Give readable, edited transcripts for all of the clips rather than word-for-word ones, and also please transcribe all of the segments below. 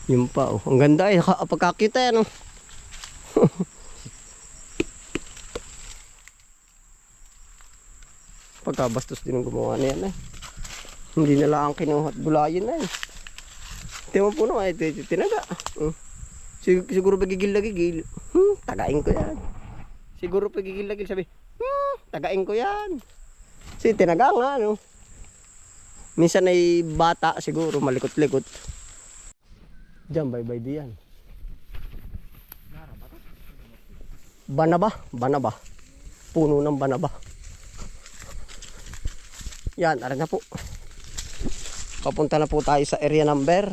Yun pa oh. Ang ganda eh. Pagkakita yan oh. Pagkabastos din ang gumawa na yan eh. Hindi na lang kinuha at gulayin na eh. Tingnan mo po no, ay tinaga. Siguro pagigil-gigil. Tagain ko yan. Siguro pagigil-gigil sabi, tagain ko yan. Kasi tinaga nga no. Minsan ay bata siguro malikot-likot. Diyan bye-bye diyan. Banaba, banaba. Puno ng banaba. Yan, aran na po. Papunta na po tayo sa area number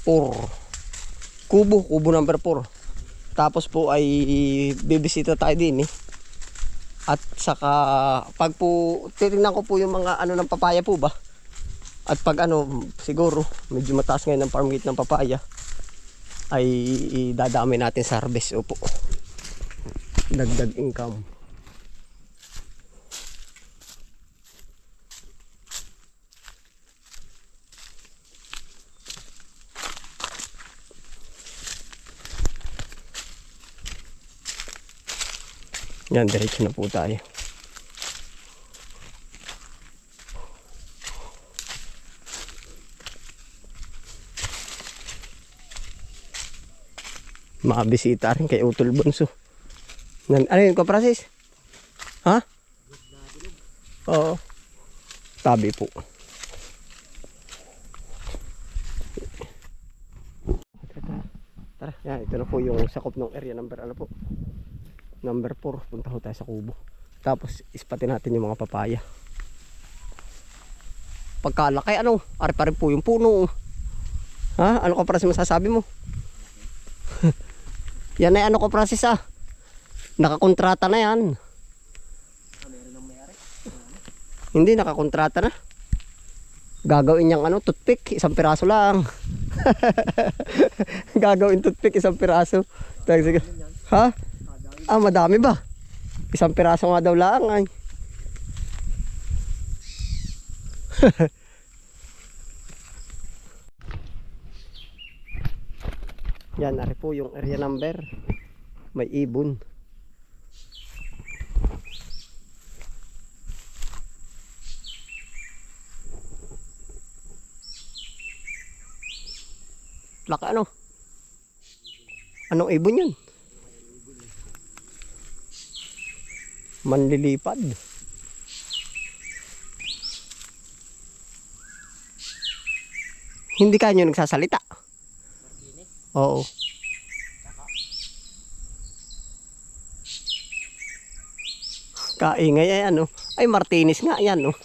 4. Kubo number 4. Tapos po ay bibisita tayo din eh. At saka pag po titingnan ko po yung mga ano ng papaya po ba. At pag ano siguro medyo mataas ngayon ng farm gate ng papaya ay dadami natin sa harvest po. Dagdag income. Yan, diretso na po tayo. Makabisita rin kay Utol Bunso. Ano yun, Francis? Ha? Oo. Tabi po. Tara, yan, ito na po yung sakop ng area number ano po. Number 4, punta ko tayo sa kubo. Tapos ispatin natin yung mga papaya. Pagkalaki ano, ari pa rin po yung puno. Ha? Ano ka Francis masasabi mo? Yan ay ano ko Francis ah. Nakakontrata na yan. Hindi, nakakontrata na. Gagawin niyang ano, toothpick, isang piraso lang. Gagawin toothpick, isang piraso. Sige. Ha? Ah, madami ba? Isang piraso nga daw lang ay. Yan, ari po yung area number. May ibon. Laka ano? Anong ibon yun? Manlilipad. Hindi kanyo nagsasalita. Oo. Kaingay ay ano. Ay Martinez nga yan no.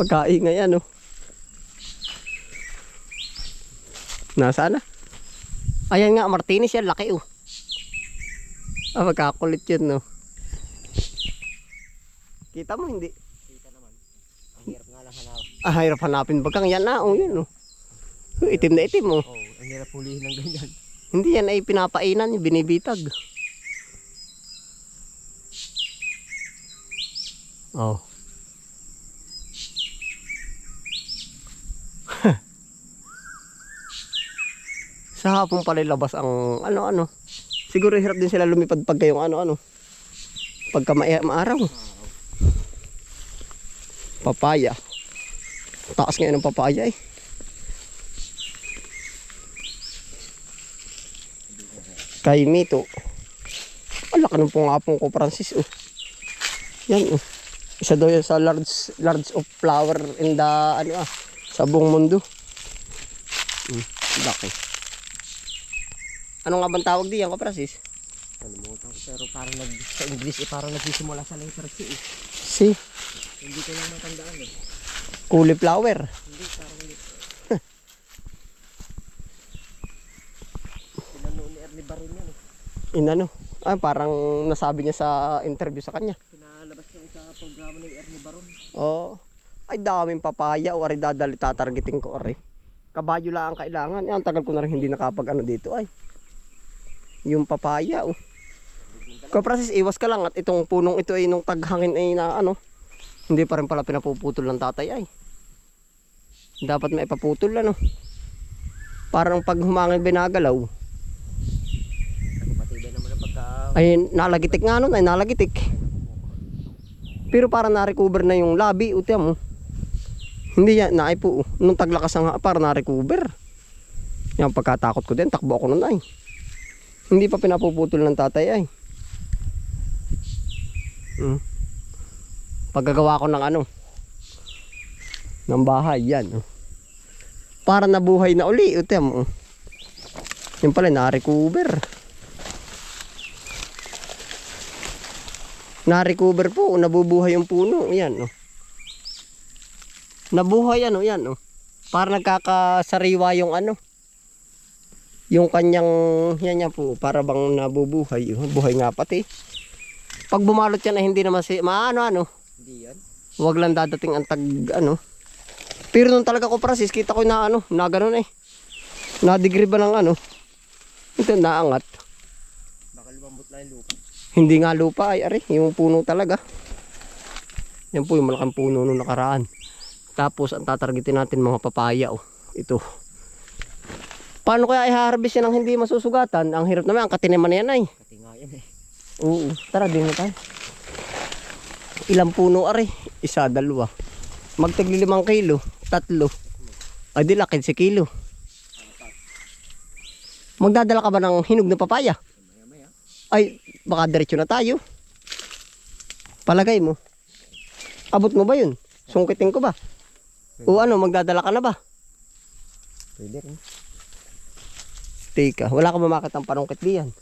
Magkaingay ano. Nasaan na? Ayan nga Martinez yan, laki oh. Ah, magkakulit yun no. Kita mo hindi? Kita naman. Ang hirap nga lang hanapin. Ah, hirap hanapin bagang yan na oh yun oh. Itim na itim oh. Oo, ang hirap hulihin ng ganyan. Hindi yan ay pinapainan, binibitag. Oh. Sa hapon pala labas ang ano. Siguro hirap din sila lumipad pag kayong ano. Pagka maaraw. Papaya. Taas ngayon ng papaya eh. Kay Mito. Ang laki ng pungapong ko Francis oh. Yan oh. Isa daw yan sa large of flower in the sa buong mundo. Laki. Ano nga bang tawag diyan ko Francis? Kalimutan ko pero parang sa English parang nagsisimula sa letter C eh. Si Hindi ko lang matandaan eh. cauliflower. Hindi, parang hindi. Pinano ni Ernie Baron yan eh. Inano? Ah, parang nasabi niya sa interview sa kanya. Pinalabas niya sa programa ni Ernie Baron. Oh. Ay daming papaya o ari tatargeting ko ari. Kabayo lang ang kailangan. Yan tagal ko na rin hindi nakapag dito ay. Yung papaya oh. Francis, iwas ka lang at itong punong ito ay nung taghangin ay na hindi pa rin pala pinapuputol ng tatay ay. Dapat maipaputol Parang pag humangin binagalaw. Matibay naman ang pagka... Ay nalagitik nga nun, ay nalagitik. Pero parang na-recover na yung labi, utiyan mo. Hindi yan, naipo. Nung taglakas nga, parang na-recover. Yan, pagkatakot ko din, takbo ako nun ay. Hindi pa pinapuputol ng tatay ay. Paggagawa ko ng ano, ng bahay, yan. Para nabuhay na uli, utiyan mo. Yan pala, na-recover. Na-recover po, nabubuhay yung puno. Yan, oh. Nabuhay ano, yan, oh. Para nagkakasariwa yung ano. Yung kanyang, yan po, para bang nabubuhay. Oh. Buhay nga pati. Pag bumalot yan ay hindi naman ano. Hindi yan. Huwag lang dadating ang tag, ano. Pero nung talaga ko Francis, kita ko na ano, na ganun eh. Na-degree ba ng ano. Ito, naangat. Baka lumambot na yung lupa. Hindi nga lupa ay ari, yung puno talaga. Yan po yung malaking puno nung nakaraan. Tapos ang tatargetin natin mga papaya oh. Ito. Paano kaya i-harvest yan ang hindi masusugatan? Ang hirap naman, ang katiniman na yan ay. Kati nga yan eh. Oo, tara din na tayo. Ilang puno ari? Isa, dalawa. Magtigli 5 kilo, 3. Ay di laki 10 kilo. Magdadala ka ba ng hinog na papaya? Ay, baka diretso na tayo. Palagay mo. Abot mo ba yun? Sungkitin ko ba? O ano, magdadala ka na ba? Pwede rin. Teka, wala ka ba makita ang panungkit diyan?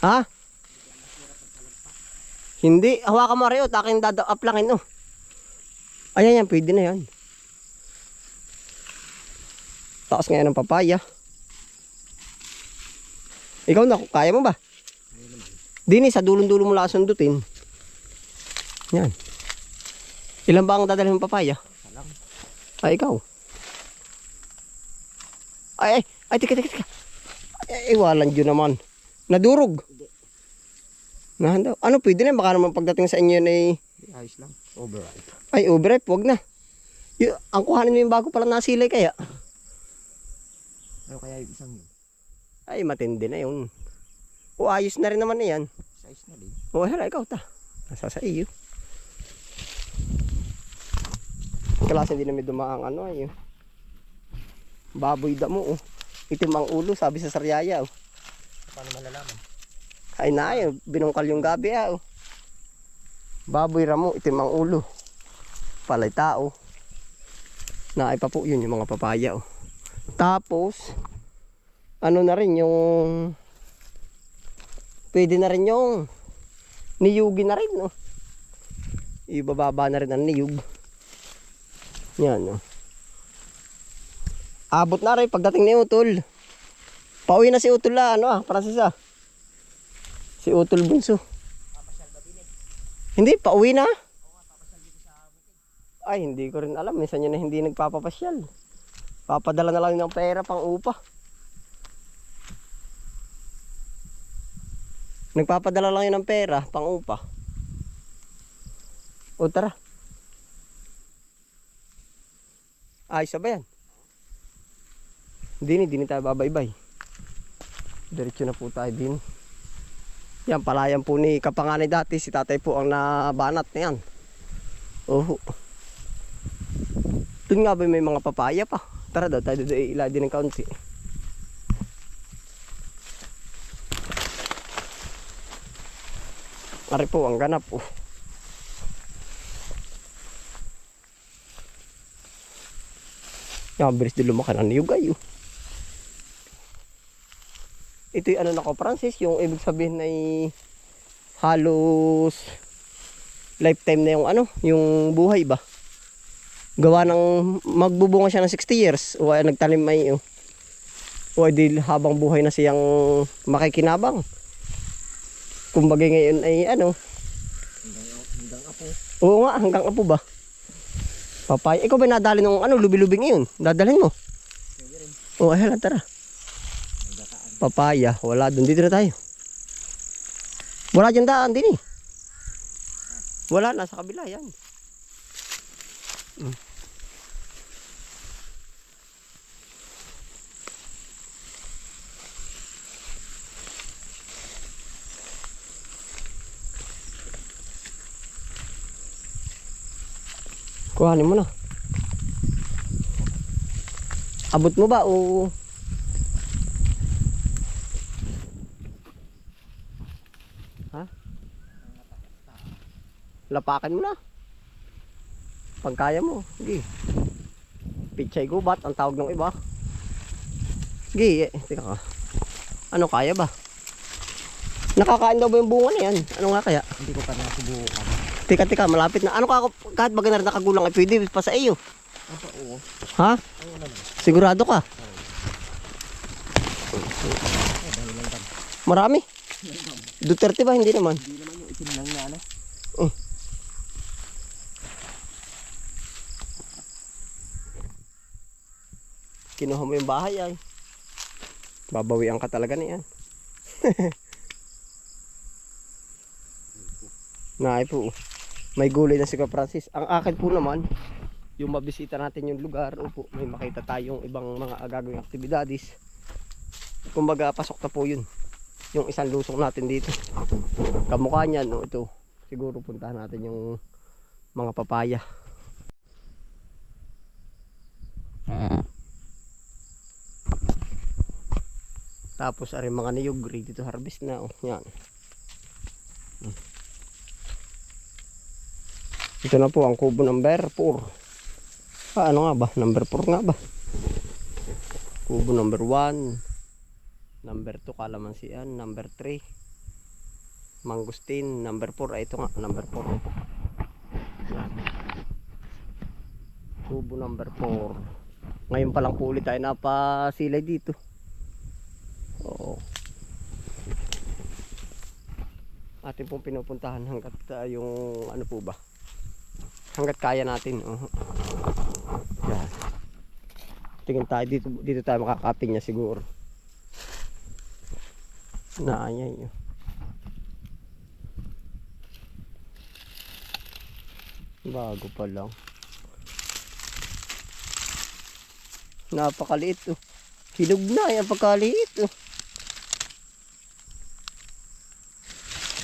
Ha? Hindi, hawakan mo rin, aking dada-aplangin oh. Ayan yan, pwede na yan. Taas ngayon ng papaya. Ikaw na, kaya mo ba? Dini, sa dulong-dulo mo lang sundutin. Yan. Ilan ba ang dadalhin ng papaya? Salang. Ay, ikaw. Ay, tika. Ay, walang dyan naman. Nadurog. Nahanda. Ano, pwede na, baka naman pagdating sa inyo ay... Ayos lang. Overripe. Ay, overripe, wag na. Ang kuhanin mo yung bago pala nasilay kaya. Ano kaya yung isang yun? Ay, matindi na yun. O, ayos na rin naman na yan. Size na din. O, hala, ikaw ta. Nasa sa iyo. Klase din na may dumaang ano ay. Baboy damo, oh. Itim ang ulo, sabi sa Sariaya, oh. Paano malalaman? Ay na, oh. Binungkal yung gabi, oh. Baboy ramo, itim ang ulo. Palay tao. Naay pa po yun yung mga papaya, oh. Tapos, ano na rin yung... Pwede na rin yung niyugi na rin, no? Ibababa na rin ang niyug. Yan, no? Abot na rin pagdating ni Utol. Pauwi na si Utol Francis Si Utol Bunso. Hindi, pauwi na. Ay, hindi ko rin alam. Minsan niya na hindi nagpapapasyal. Papadala na lang ng pera pang upa. Nagpapadala lang yun ng pera pang upa. O tara. Ayos ba yan? Dini tayo babaybay. Diretso na po tayo din. Yan, palayan po ni kapanganay dati. Si tatay po ang nabanat na yan. Oh. Doon nga ba may mga papaya pa? Tara daw, tayo doon ila din ng kaunti. Ari po ang ganap oh. Yan, bilis din lumakan ang niyugay oh. Ito yung ano na ko Francis, yung ibig sabihin ay halos lifetime na yung ano, yung buhay ba? Gawa ng magbubunga siya ng 60 years o ay nagtanim ay o ay di habang buhay na siyang makikinabang. Kumbaga ngayon ay ano, hanggang apo. Oo nga, hanggang apo ba? Papaya, ikaw ba nadali ng ano, lubi-lubi ngayon? Dadalhin mo? Oo, ay hala, tara. Papaya, wala doon, dito na tayo. Wala dyan daan din eh. Wala, nasa kabila yan. Kuhanin mo na. Abot mo ba o ha? Lapakan mo na. Pag kaya mo. Sige. Pichay gubat ang tawag ng iba. Sige, tika ka. Ano kaya ba? Nakakain daw ba yung bunga na yan? Ano nga kaya? Hindi ko pa nasubukan. Tika, malapit na. Ano ka, kahit baga na nakagulang ay pwede pa sa iyo. Aba, oo. Ha? Oo naman. Sigurado ka? Marami? Duterte ba? Hindi naman. Hindi naman yung itim lang na ano. Kinuha mo yung bahay ay. Babawian ka talaga na yan. Naay po. May gulay na si Kuya Francis. Ang akin po naman, yung mabisita natin yung lugar, upo, may makita tayong ibang mga gagawing aktibidades. Kumbaga pasok na po yun. Yung isang lusong natin dito. Kamukha niyan, no, ito. Siguro puntahan natin yung mga papaya. Tapos ari mga niyog ready to harvest na, oh. Yan. Ito na po ang kubo number 4. Ano nga ba? Number 4 nga ba? Kubo number 1. Number 2 kalamansian. Number 3 mangustin. Number 4 ay ito nga. Number 4. Yan. Kubo number 4. Ngayon pa lang po ulit tayo napasilay dito. Oo. Atin pong pinupuntahan hanggat yung ano po ba? Hanggat kaya natin. Yan. Tingin tayo dito tayo makakapin niya siguro. Naayay yun. Bago pa lang. Napakaliit oh. Hinog na yan pagkaliit oh.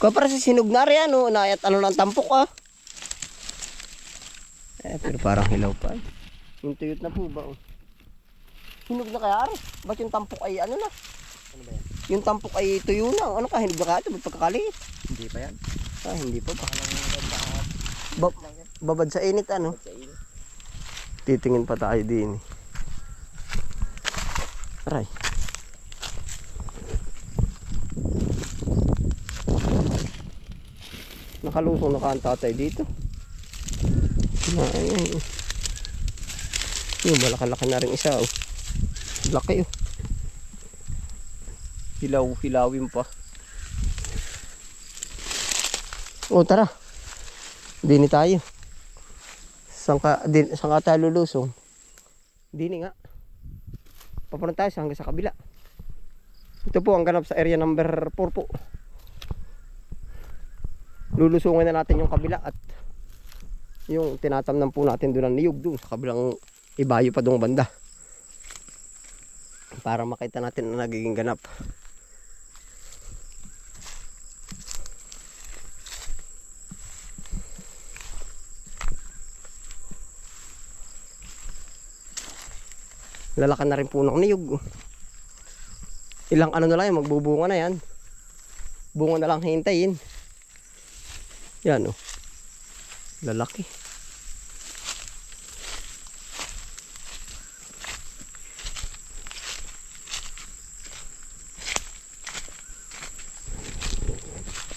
Kaya para sa sinog na rin ano. Naayat ano ng tampok ah. Pero parang hilaw pa eh. Yung tuyot na po ba oh. Hinog na kaya rin. Ba't yung tampok ay ano na? Ano ba yan? Yung tampok ay tuyo na. Ano ka? Hinog na kaya ito? Ba't pagkakaliit? Hindi pa yan. Ah, hindi pa ba? Ba Babad sa init ano? sa inyo. Titingin pa tayo din. Aray. Nakalusong na kang tatay dito. Ayun. Yung malaki-laki na rin isa oh. Laki oh. Hilawin pa. Oh tara. Dini tayo. Saan ka tayo lulusong? Dini nga. Papunta tayo hanggang sa kabila. Ito po ang ganap sa area number 4 po. Lulusungin na natin yung kabila at yung tinatamnan po natin doon ang niyog doon sa kabilang ibayo pa doong banda. Para makita natin na nagiging ganap. Lalakan na rin po ng niyog. Ilang ano na lang yan, magbubunga na yan. Bunga na lang hintayin. Yan oh. Lalaki.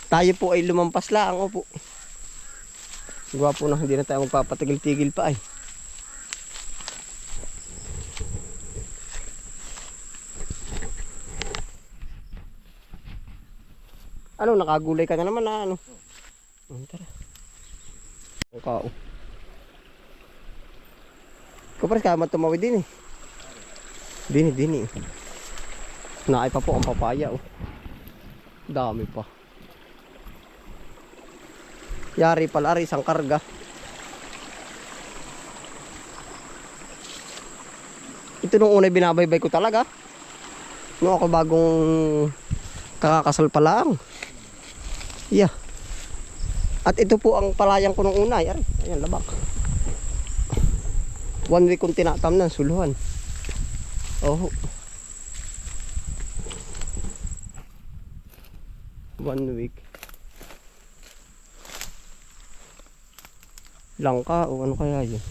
Tayo po ay lumampas lang po. Gwapo na, hindi na tayo magpapatigil-tigil pa ay. Ano, nakagulay ka na naman na ano. Tara. Ang kao. Kapres ka tumawid din eh. Dini. Naay pa po ang papaya oh. Dami pa. Yari pala rin isang karga. Ito nung una binabaybay ko talaga. Nung ako bagong kakakasal pa lang. Yeah. At ito po ang palayan ko nung una. Ayan, labak. 1 week kong tinatamnan, suluhan. Oh. 1 week. Langka o ano kaya yun?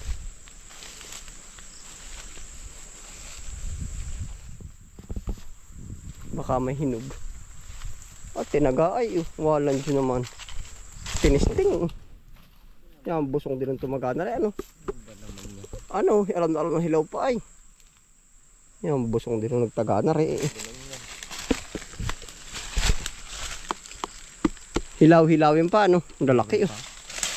Baka may hinog. At tinaga ay, walan dyan naman. Tinisting. Yan, busong din ang tumaga na rin, ano? Ano, alam na alam ng hilaw pa ay. Yan, busong din ang nagtaga na rin. Hilaw-hilawin pa, ano? Ang lalaki, oh.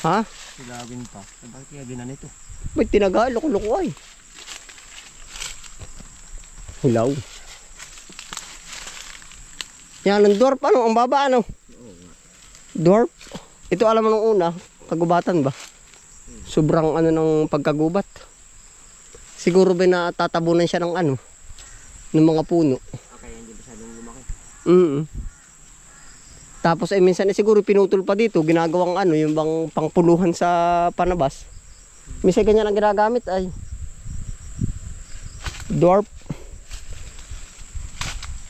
Ha? Hilawin pa. Bakit kaya ginanito? May tinaga, loko-loko ay. Hilaw. Yan, ang dwarf, ano? Ang baba, ano? Dwarf. Ito alam mo nung una, kagubatan ba? Sobrang ano ng pagkagubat. Siguro ba na tatabunan siya ng ano? Ng mga puno. Okay, hindi masyadong lumaki. Tapos minsan siguro pinutol pa dito, ginagawang ano, yung bang pangpuluhan sa panabas. Minsan ganyan ang ginagamit ay. Dwarf.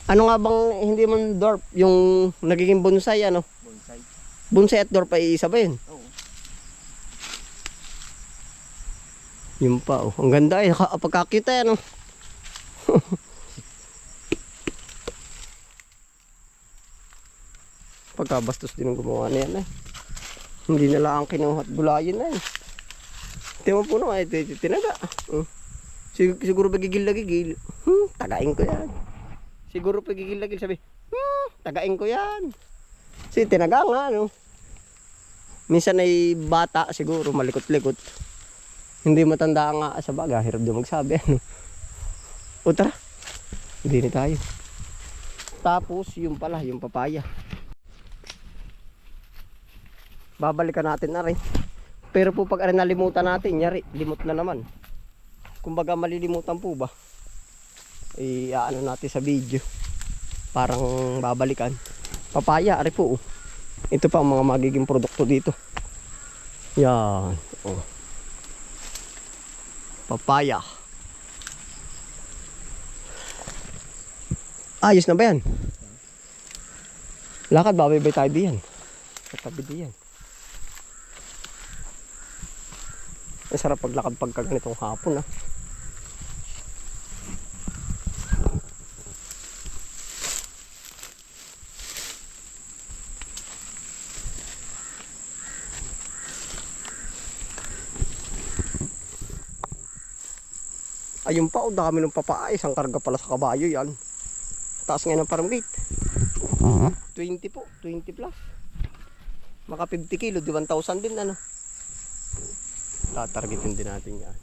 Ano nga bang hindi man dwarf, yung nagiging bonsai ano? Bonsai. Bonsai at dwarf ay isa ba yun? Oo. Yun pa oh. Ang ganda eh, pagkakita yan oh. Pagkabastos din ang gumawa na yan eh. Hindi na lang ang kinuha at bulayin na eh. Tingnan mo po naman, ito tinaga. Siguro pagigil na gigil. Tagain ko yan. Siguro pagigil na gigil sabi, tagain ko yan. Kasi tinaga nga ano. Minsan ay bata siguro malikot-likot. Hindi matanda nga sa baga, hirap din magsabi ano. O tara, hindi na tayo. Tapos yung pala, yung papaya. Babalikan natin na rin. Pero po pag nalimutan natin, yari, limot na naman. Kumbaga malilimutan po ba? Ano natin sa video. Parang babalikan. Papaya, ari po. Ito pa ang mga magiging produkto dito. Yan. Oh. Papaya. Ayos na ba yan? Lakad, babay-bay tayo diyan. Katabi diyan. Ang sarap paglakad pagka ganitong hapon ah. Ayun pa, o dami ng papaay. Isang karga pala sa kabayo yan. Taas ngayon ng parang weight. 20 po, 20 plus. Maka 50 kilo, di 1,000 din ano. Tatargetin din natin yan.